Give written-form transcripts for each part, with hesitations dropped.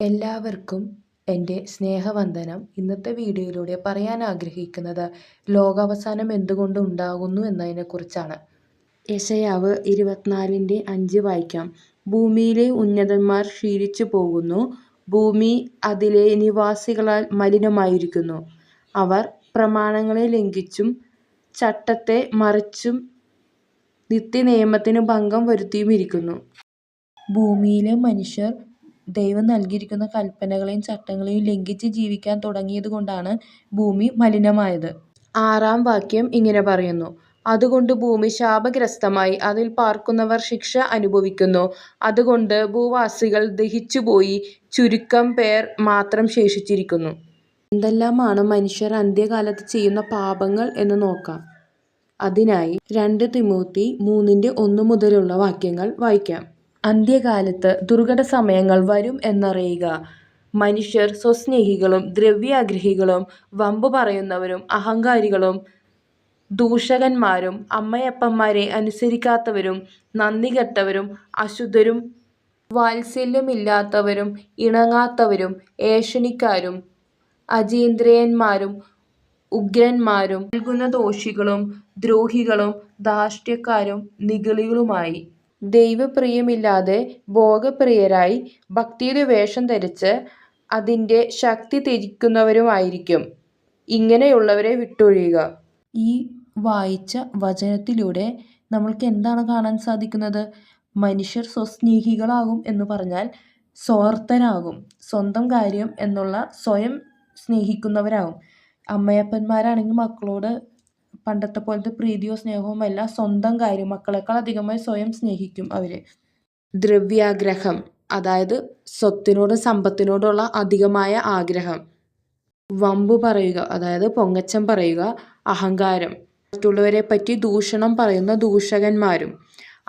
എല്ലാവർക്കും എൻ്റെ സ്നേഹവന്ദനം. ഇന്നത്തെ വീഡിയോയിലൂടെ പറയാൻ ആഗ്രഹിക്കുന്നത് ലോകാവസാനം എന്തുകൊണ്ട് ഉണ്ടാകുന്നു എന്നതിനെക്കുറിച്ചാണ്. യെശയ്യാവ് 24:5 വായിക്കാം. ഭൂമിയിലെ ഉന്നതന്മാർ ക്ഷീണിച്ചു പോകുന്നു, ഭൂമി അതിലെ നിവാസികളാൽ മലിനമായിരിക്കുന്നു. അവർ പ്രമാണങ്ങളെ ലംഘിച്ചും ചട്ടത്തെ മറിച്ചും നിത്യനിയമത്തിന് ഭംഗം വരുത്തിയുമിരിക്കുന്നു. ഭൂമിയിലെ മനുഷ്യർ ദൈവം നൽകിയിരിക്കുന്ന കൽപ്പനകളെയും ചട്ടങ്ങളെയും ലംഘിച്ച് ജീവിക്കാൻ തുടങ്ങിയതുകൊണ്ടാണ് ഭൂമി മലിനമായത്. 6-ാം വാക്യം ഇങ്ങനെ പറയുന്നു: അതുകൊണ്ട് ഭൂമി ശാപഗ്രസ്തമായി, അതിൽ പാർക്കുന്നവർ ശിക്ഷ അനുഭവിക്കുന്നു. അതുകൊണ്ട് ഭൂവാസികൾ ദഹിച്ചുപോയി, ചുരുക്കം പേർ മാത്രം ശേഷിച്ചിരിക്കുന്നു. എന്തെല്ലാമാണ് മനുഷ്യർ അന്ത്യകാലത്ത് ചെയ്യുന്ന പാപങ്ങൾ എന്ന് നോക്കാം. അതിനായി 2 തിമോത്തി 3:1 മുതലുള്ള വാക്യങ്ങൾ വായിക്കാം. അന്ത്യകാലത്ത് ദുർഘട സമയങ്ങൾ വരും എന്നറിയുക. മനുഷ്യർ സ്വസ്നേഹികളും ദ്രവ്യാഗ്രഹികളും വമ്പു പറയുന്നവരും അഹങ്കാരികളും ദൂഷകന്മാരും അമ്മയപ്പന്മാരെ അനുസരിക്കാത്തവരും നന്ദികെട്ടവരും അശുദ്ധരും വാത്സല്യമില്ലാത്തവരും ഇണങ്ങാത്തവരും ഏഷണിക്കാരും അചീന്ദ്രിയന്മാരും ഉഗ്രന്മാരും ദോഷികളും ദ്രോഹികളും ധാർഷ്ട്യക്കാരും നിഗളികളുമായി ദൈവപ്രിയമില്ലാതെ ഭോഗപ്രിയരായി ഭക്തിയുടെ വേഷം ധരിച്ച് അതിൻ്റെ ശക്തി ത്യജിക്കുന്നവരുമായിരിക്കും. ഇങ്ങനെയുള്ളവരെ വിട്ടൊഴിയുക. ഈ വായിച്ച വചനത്തിലൂടെ നമ്മൾക്ക് എന്താണ് കാണാൻ സാധിക്കുന്നത്? മനുഷ്യർ സ്വസ്നേഹികളാകും എന്ന് പറഞ്ഞാൽ സ്വാർത്ഥരാകും, സ്വന്തം കാര്യം എന്നുള്ള സ്വയം സ്നേഹിക്കുന്നവരാകും. അമ്മയപ്പന്മാരാണെങ്കിൽ മക്കളോട് പണ്ടത്തെ പോലത്തെ പ്രീതിയോ സ്നേഹവും അല്ല, സ്വന്തം കാര്യം, മക്കളെക്കാൾ അധികമായി സ്വയം സ്നേഹിക്കും അവര്. ദ്രവ്യാഗ്രഹം, അതായത് സ്വത്തിനോടും സമ്പത്തിനോടുള്ള അധികമായ ആഗ്രഹം. വമ്പു പറയുക, അതായത് പൊങ്ങച്ചം പറയുക, അഹങ്കാരം. മറ്റുള്ളവരെ പറ്റി ദൂഷണം പറയുന്ന ദൂഷകന്മാരും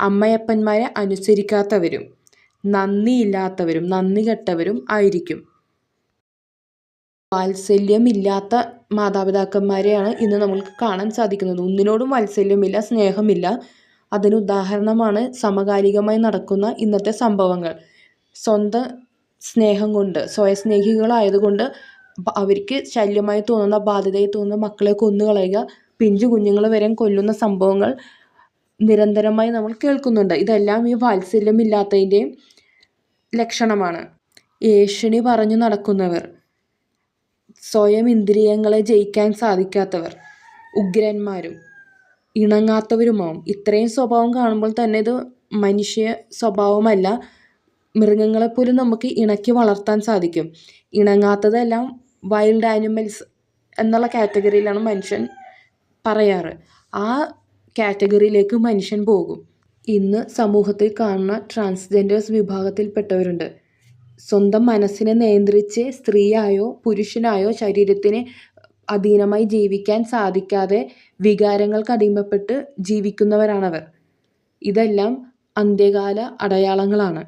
അമ്മയപ്പന്മാരെ അനുസരിക്കാത്തവരും നന്ദിയില്ലാത്തവരും നന്ദി കെട്ടവരും ആയിരിക്കും. വാത്സല്യമില്ലാത്ത മാതാപിതാക്കന്മാരെയാണ് ഇന്ന് നമ്മൾക്ക് കാണാൻ സാധിക്കുന്നത്. ഒന്നിനോടും വാത്സല്യമില്ല, സ്നേഹമില്ല. അതിന് ഉദാഹരണമാണ് സമകാലികമായി നടക്കുന്ന ഇന്നത്തെ സംഭവങ്ങൾ. സ്വന്തം സ്നേഹം കൊണ്ട്, സ്വയസ്നേഹികളായതുകൊണ്ട് അവർക്ക് ശല്യമായി തോന്നുന്ന, ബാധ്യതയായി തോന്നുന്ന മക്കളെ കൊന്നുകളയുക, പിഞ്ചു കുഞ്ഞുങ്ങൾ വരെ കൊല്ലുന്ന സംഭവങ്ങൾ നിരന്തരമായി നമ്മൾ കേൾക്കുന്നുണ്ട്. ഇതെല്ലാം ഈ വാത്സല്യമില്ലാത്തതിൻ്റെയും ലക്ഷണമാണ്. ഏഷണി പറഞ്ഞു നടക്കുന്നവർ, സ്വയം ഇന്ദ്രിയങ്ങളെ ജയിക്കാൻ സാധിക്കാത്തവർ, ഉഗ്രന്മാരും ഇണങ്ങാത്തവരുമാവും. ഇത്രയും സ്വഭാവം കാണുമ്പോൾ തന്നെ ഇത് മനുഷ്യ സ്വഭാവമല്ല. മൃഗങ്ങളെപ്പോലും നമുക്ക് ഇണക്കി വളർത്താൻ സാധിക്കും. ഇണങ്ങാത്തതെല്ലാം വൈൽഡ് ആനിമൽസ് എന്നുള്ള കാറ്റഗറിയിലാണ് മനുഷ്യൻ പറയാറ്. ആ കാറ്റഗറിയിലേക്ക് മനുഷ്യൻ പോകും. ഇന്ന് സമൂഹത്തിൽ കാണുന്ന ട്രാൻസ്ജെൻഡേഴ്സ് വിഭാഗത്തിൽപ്പെട്ടവരുണ്ട്. സ്വന്തം മനസ്സിനെ നിയന്ത്രിച്ച് സ്ത്രീയായോ പുരുഷനായോ ശരീരത്തിന് അധീനമായി ജീവിക്കാൻ സാധിക്കാതെ വികാരങ്ങൾക്ക് അടിമപ്പെട്ട് ജീവിക്കുന്നവരാണവർ. ഇതെല്ലാം അന്ത്യകാല അടയാളങ്ങളാണ്.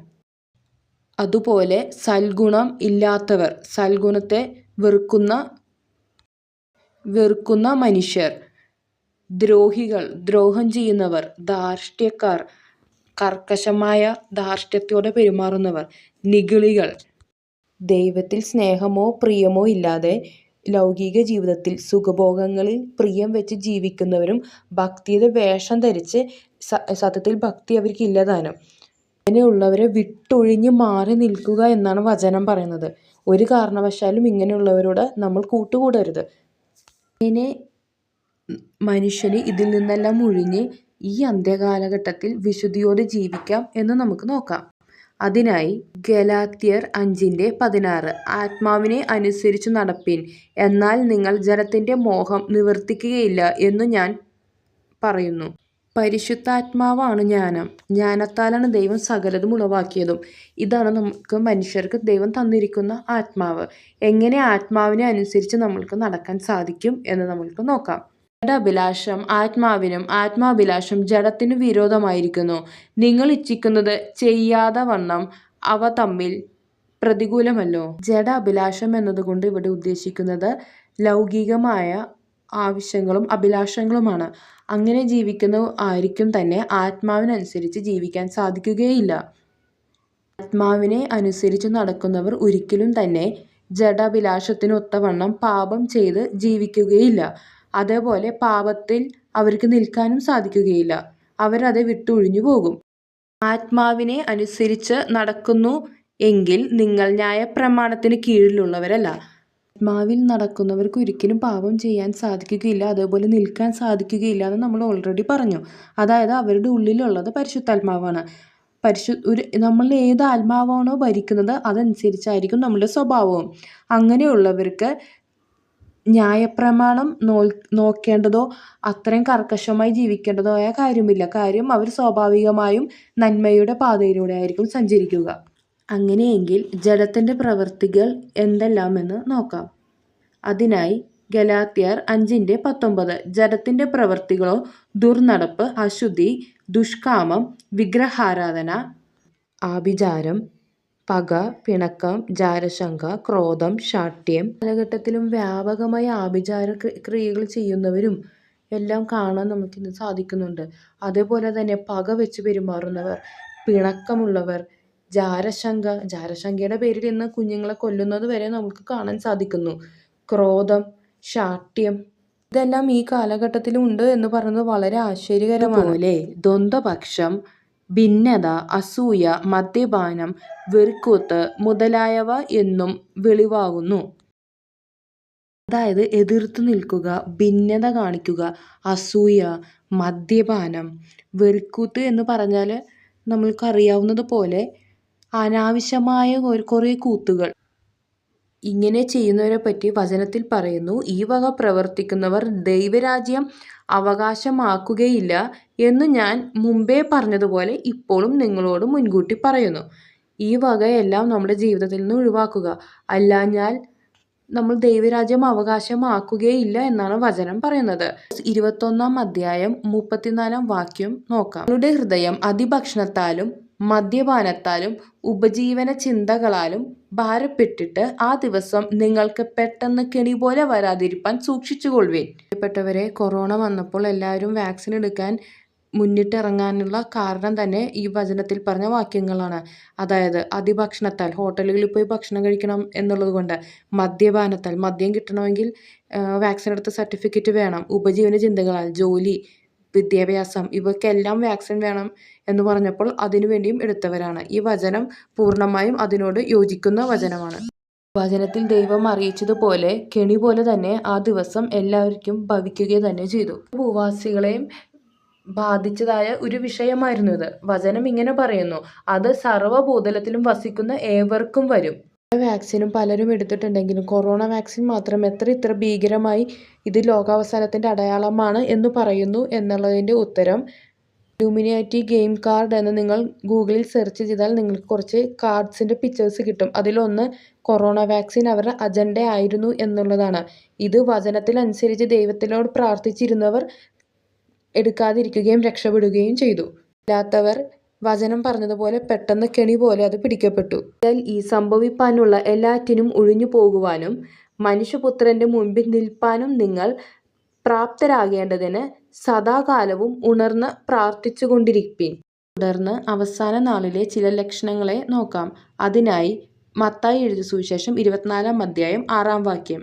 അതുപോലെ സൽഗുണം ഇല്ലാത്തവർ, സൽഗുണത്തെ വെറുക്കുന്ന മനുഷ്യർ, ദ്രോഹികൾ, ദ്രോഹം ചെയ്യുന്നവർ, ധാർഷ്ട്യക്കാർ, കർക്കശമായ ധാർഷ്ട്യത്തോടെ പെരുമാറുന്നവർ, നിഗളികൾ, ദൈവത്തിൽ സ്നേഹമോ പ്രിയമോ ഇല്ലാതെ ലൗകിക ജീവിതത്തിൽ സുഖഭോഗങ്ങളിൽ പ്രിയം വെച്ച് ജീവിക്കുന്നവരും ഭക്തിയുടെ വേഷം ധരിച്ച് സത്യത്തിൽ ഭക്തി അവർക്ക് ഇല്ലതാനും. ഇങ്ങനെയുള്ളവരെ വിട്ടൊഴിഞ്ഞ് മാറി നിൽക്കുക എന്നാണ് വചനം പറയുന്നത്. ഒരു കാരണവശാലും ഇങ്ങനെയുള്ളവരോട് നമ്മൾ കൂട്ടുകൂടരുത്. ഇങ്ങനെ മനുഷ്യന് ഇതിൽ നിന്നെല്ലാം ഒഴിഞ്ഞ് ഈ അന്ത്യകാലഘട്ടത്തിൽ വിശുദ്ധിയോടെ ജീവിക്കാം എന്ന് നമുക്ക് നോക്കാം. അതിനായി ഗലാത്യർ 5:16 ആത്മാവിനെ അനുസരിച്ചു നടപ്പിൻ, എന്നാൽ നിങ്ങൾ ജഡത്തിൻ്റെ മോഹം നിവർത്തിക്കുകയില്ല എന്നു ഞാൻ പറയുന്നു. പരിശുദ്ധാത്മാവാണ് ജ്ഞാനം, ജ്ഞാനത്താലാണ് ദൈവം സകലതും ഉളവാക്കിയതും. ഇതാണ് നമുക്ക് മനുഷ്യർക്ക് ദൈവം തന്നിരിക്കുന്ന ആത്മാവ്. എങ്ങനെ ആത്മാവിനെ അനുസരിച്ച് നമ്മൾക്ക് നടക്കാൻ സാധിക്കും എന്ന് നമ്മൾക്ക് നോക്കാം. ജഡാഭിലാഷം ആത്മാവിനും ആത്മാഭിലാഷം ജഡത്തിനു വിരോധമായിരിക്കുന്നു. നിങ്ങൾ ഇച്ഛിക്കുന്നത് ചെയ്യാതെ വണ്ണം അവ തമ്മിൽ പ്രതികൂലമല്ലോ. ജഡാഭിലാഷം എന്നതുകൊണ്ട് ഇവിടെ ഉദ്ദേശിക്കുന്നത് ലൗകികമായ ആവശ്യങ്ങളും അഭിലാഷങ്ങളുമാണ്. അങ്ങനെ ജീവിക്കുന്ന ആർക്കും തന്നെ ആത്മാവിനനുസരിച്ച് ജീവിക്കാൻ സാധിക്കുകയില്ല. ആത്മാവിനെ അനുസരിച്ച് നടക്കുന്നവർ ഒരിക്കലും തന്നെ ജഡാഭിലാഷത്തിനൊത്തവണ്ണം പാപം ചെയ്ത് ജീവിക്കുകയില്ല. അതേപോലെ പാപത്തിൽ അവർക്ക് നിൽക്കാനും സാധിക്കുകയില്ല. അവരത് വിട്ടൊഴിഞ്ഞു പോകും. ആത്മാവിനെ അനുസരിച്ച് നടക്കുന്നു എങ്കിൽ നിങ്ങൾ ന്യായപ്രമാണത്തിന് കീഴിലുള്ളവരല്ല. ആത്മാവിൽ നടക്കുന്നവർക്ക് ഒരിക്കലും പാപം ചെയ്യാൻ സാധിക്കുകയില്ല, അതേപോലെ നിൽക്കാൻ സാധിക്കുകയില്ല എന്ന് നമ്മൾ ഓൾറെഡി പറഞ്ഞു. അതായത് അവരുടെ ഉള്ളിലുള്ളത് പരിശുദ്ധാത്മാവാണ്. നമ്മൾ ഏത് ആത്മാവാണോ ഭരിക്കുന്നത് അതനുസരിച്ചായിരിക്കും നമ്മുടെ സ്വഭാവവും. അങ്ങനെയുള്ളവർക്ക് ന്യായപ്രമാണം നോക്കേണ്ടതോ അത്രയും കർക്കശമായി ജീവിക്കേണ്ടതോ ആയ കാര്യമില്ല. കാര്യം അവർ സ്വാഭാവികമായും നന്മയുടെ പാതയിലൂടെ ആയിരിക്കും സഞ്ചരിക്കുക. അങ്ങനെയെങ്കിൽ ജഡത്തിൻ്റെ പ്രവൃത്തികൾ എന്തെല്ലാമെന്ന് നോക്കാം. അതിനായി ഗലാത്യർ 5:19 ജഡത്തിൻ്റെ പ്രവൃത്തികളോ ദുർനടപ്പ്, അശുദ്ധി, ദുഷ്കാമം, വിഗ്രഹാരാധന, ആഭിചാരം, പക, പിണക്കം, ജാരശങ്ക, ക്രോധം, ശാഠ്യം. കാലഘട്ടത്തിലും വ്യാപകമായി ആഭിചാര ക്രിയകൾ ചെയ്യുന്നവരും എല്ലാം കാണാൻ നമുക്കിന്ന് സാധിക്കുന്നുണ്ട്. അതേപോലെ തന്നെ പക വെച്ച് പെരുമാറുന്നവർ, പിണക്കമുള്ളവർ, ജാരശങ്കയുടെ പേരിൽ ഇന്ന് കുഞ്ഞുങ്ങളെ കൊല്ലുന്നത് വരെ നമുക്ക് കാണാൻ സാധിക്കുന്നു. ക്രോധം, ശാഠ്യം, ഇതെല്ലാം ഈ കാലഘട്ടത്തിലും ഉണ്ട് എന്ന് പറയുന്നത് വളരെ ആശ്ചര്യകരമാണ്. ദ്വന്ദ്വപക്ഷം, ഭിന്നത, അസൂയ, മദ്യപാനം, വെറിക്കൂത്ത് മുതലായവ എന്നും വെളിവാകുന്നു. അതായത് എതിർത്ത് നിൽക്കുക, ഭിന്നത കാണിക്കുക, അസൂയ, മദ്യപാനം, വെറിക്കൂത്ത് എന്ന് പറഞ്ഞാൽ നമ്മൾക്കറിയാവുന്നത് പോലെ അനാവശ്യമായ കുറേ കൂത്തുകൾ. ഇങ്ങനെ ചെയ്യുന്നവരെ പറ്റി വചനത്തിൽ പറയുന്നു, ഈ വക പ്രവർത്തിക്കുന്നവർ ദൈവരാജ്യം അവകാശമാക്കുകയില്ല എന്ന് ഞാൻ മുമ്പേ പറഞ്ഞതുപോലെ ഇപ്പോഴും നിങ്ങളോട് മുൻകൂട്ടി പറയുന്നു. ഈ വകയെല്ലാം നമ്മുടെ ജീവിതത്തിൽ നിന്ന് ഒഴിവാക്കുക. അല്ലാഞ്ഞാൽ നമ്മൾ ദൈവരാജ്യം അവകാശമാക്കുകയില്ല എന്നാണ് വചനം പറയുന്നത്. 21 അധ്യായം 34 വാക്യം നോക്കാം. നിങ്ങളുടെ ഹൃദയം അതിഭക്ഷണത്താലും മദ്യപാനത്താലും ഉപജീവന ചിന്തകളാലും ഭാരപ്പെട്ടിട്ട് ആ ദിവസം നിങ്ങൾക്ക് പെട്ടെന്ന് കെണി പോലെ വരാതിരിപ്പാൻ സൂക്ഷിച്ചുകൊള്ളുവിൻ. പ്രിയപ്പെട്ടവരെ, കൊറോണ വന്നപ്പോൾ എല്ലാവരും വാക്സിൻ എടുക്കാൻ മുന്നിട്ടിറങ്ങാനുള്ള കാരണം തന്നെ ഈ വചനത്തിൽ പറഞ്ഞ വാക്യങ്ങളാണ്. അതായത് അതിഭക്ഷണത്താൽ ഹോട്ടലുകളിൽ പോയി ഭക്ഷണം കഴിക്കണം എന്നുള്ളത് കൊണ്ട്, മദ്യപാനത്താൽ മദ്യം കിട്ടണമെങ്കിൽ വാക്സിൻ എടുത്ത സർട്ടിഫിക്കറ്റ് വേണം, ഉപജീവന ചിന്തകളാൽ ജോലി, വിദ്യാഭ്യാസം ഇവയ്ക്കെല്ലാം വാക്സിൻ വേണം എന്ന് പറഞ്ഞപ്പോൾ അതിനുവേണ്ടിയും എടുത്തവരാണ്. ഈ വചനം പൂർണ്ണമായും അതിനോട് യോജിക്കുന്ന വചനമാണ്. വചനത്തിൽ ദൈവം അറിയിച്ചതുപോലെ കെണി പോലെ തന്നെ ആ ദിവസം എല്ലാവർക്കും ഭവിക്കുക തന്നെ ചെയ്തു. ഭൂവാസികളെയും ബാധിച്ചതായ ഒരു വിഷയമായിരുന്നു ഇത്. വചനം ഇങ്ങനെ പറയുന്നു, അത് സർവ്വഭൂതലത്തിലും വസിക്കുന്ന ഏവർക്കും വരും. വാക്സിനും പലരും എടുത്തിട്ടുണ്ടെങ്കിലും കൊറോണ വാക്സിൻ മാത്രം ഇത്ര ഭീകരമായി ഇത് ലോകാവസാനത്തിൻ്റെ അടയാളമാണ് എന്ന് പറയുന്നു എന്നുള്ളതിൻ്റെ ഉത്തരം ഇലുമിനാറ്റി ഗെയിം കാർഡ് എന്ന് നിങ്ങൾ ഗൂഗിളിൽ സെർച്ച് ചെയ്താൽ നിങ്ങൾക്ക് കുറച്ച് കാർഡ്സിൻ്റെ പിക്ചേഴ്സ് കിട്ടും. അതിലൊന്ന് കൊറോണ വാക്സിൻ അവരുടെ അജണ്ട ആയിരുന്നു എന്നുള്ളതാണ്. ഇത് വചനത്തിനനുസരിച്ച് ദൈവത്തിനോട് പ്രാർത്ഥിച്ചിരുന്നവർ എടുക്കാതിരിക്കുകയും രക്ഷപ്പെടുകയും ചെയ്തു. അല്ലാത്തവർ വചനം പറഞ്ഞതുപോലെ പെട്ടെന്ന് കെണി പോലെ അത് പിടിക്കപ്പെട്ടു. ഈ സംഭവിപ്പാനുള്ള എല്ലാറ്റിനും ഒഴിഞ്ഞു പോകുവാനും മനുഷ്യപുത്രൻ്റെ മുൻപിൽ നിൽപ്പാനും നിങ്ങൾ പ്രാപ്തരാകേണ്ടതിന് സദാകാലവും ഉണർന്ന് പ്രാർത്ഥിച്ചുകൊണ്ടിരിപ്പിൻ. തുടർന്ന് അവസാന നാളിലെ ചില ലക്ഷണങ്ങളെ നോക്കാം. അതിനായി മത്തായി എഴുതിയ സുവിശേഷം 24 അധ്യായം 6 വാക്യം.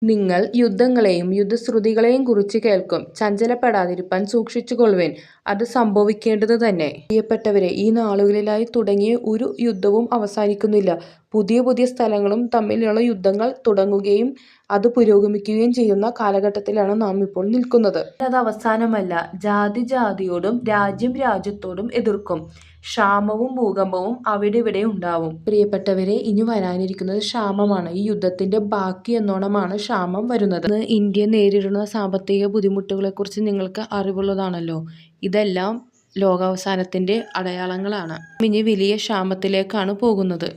നിങ്ങൾ യുദ്ധങ്ങളെയും യുദ്ധശ്രുതികളെയും കുറിച്ച് കേൾക്കും. ചഞ്ചലപ്പെടാതിരിപ്പാൻ സൂക്ഷിച്ചുകൊള്ളുവിൻ, അത് സംഭവിക്കേണ്ടത് തന്നെ. പ്രിയപ്പെട്ടവരെ, ഈ നാളുകളിലായി തുടങ്ങിയ ഒരു യുദ്ധവും അവസാനിക്കുന്നില്ല. പുതിയ പുതിയ സ്ഥലങ്ങളും തമ്മിലുള്ള യുദ്ധങ്ങൾ തുടങ്ങുകയും അത് പുരോഗമിക്കുകയും ചെയ്യുന്ന കാലഘട്ടത്തിലാണ് നാം ഇപ്പോൾ നിൽക്കുന്നത്. അത് അവസാനമല്ല. ജാതി ജാതിയോടും രാജ്യം രാജ്യത്തോടും എതിർക്കും. ക്ഷാമവും ഭൂകമ്പവും അവിടെ ഇവിടെ ഉണ്ടാവും. പ്രിയപ്പെട്ടവരെ, ഇനി വരാനിരിക്കുന്നത് ക്ഷാമമാണ്. ഈ യുദ്ധത്തിന്റെ ബാക്കി എന്നോണമാണ് ക്ഷാമം വരുന്നത്. ഇന്ത്യ നേരിടുന്ന സാമ്പത്തിക ബുദ്ധിമുട്ടുകളെക്കുറിച്ച് നിങ്ങൾക്ക് അറിവുള്ളതാണല്ലോ. ഇതെല്ലാം ലോകാവസാനത്തിന്റെ അടയാളങ്ങളാണ്. ഇനി വലിയ ക്ഷാമത്തിലേക്കാണ് പോകുന്നത്.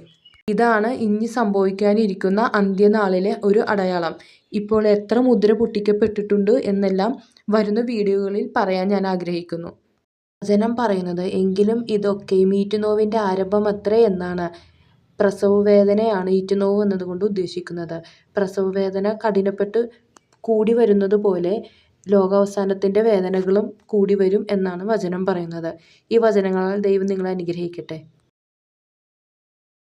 ഇതാണ് ഇനി സംഭവിക്കാനിരിക്കുന്ന അന്ത്യനാളിലെ ഒരു അടയാളം. ഇപ്പോൾ എത്ര മുദ്ര പൊട്ടിക്കപ്പെട്ടിട്ടുണ്ട് എന്നെല്ലാം വരുന്ന വീഡിയോകളിൽ പറയാൻ ഞാൻ ആഗ്രഹിക്കുന്നു. വചനം പറയുന്നത്, എങ്കിലും ഇതൊക്കെയും ഈറ്റുനോവിൻ്റെ ആരംഭമത്രേ എന്നാണ്. പ്രസവവേദനയാണ് ഈറ്റുനോവ് എന്നതുകൊണ്ട് ഉദ്ദേശിക്കുന്നത്. പ്രസവവേദന കഠിനപ്പെട്ട് കൂടി വരുന്നത് പോലെ ലോകാവസാനത്തിൻ്റെ വേദനകളും കൂടി വരും എന്നാണ് വചനം പറയുന്നത്. ഈ വചനങ്ങളാൽ ദൈവം നിങ്ങളെ അനുഗ്രഹിക്കട്ടെ.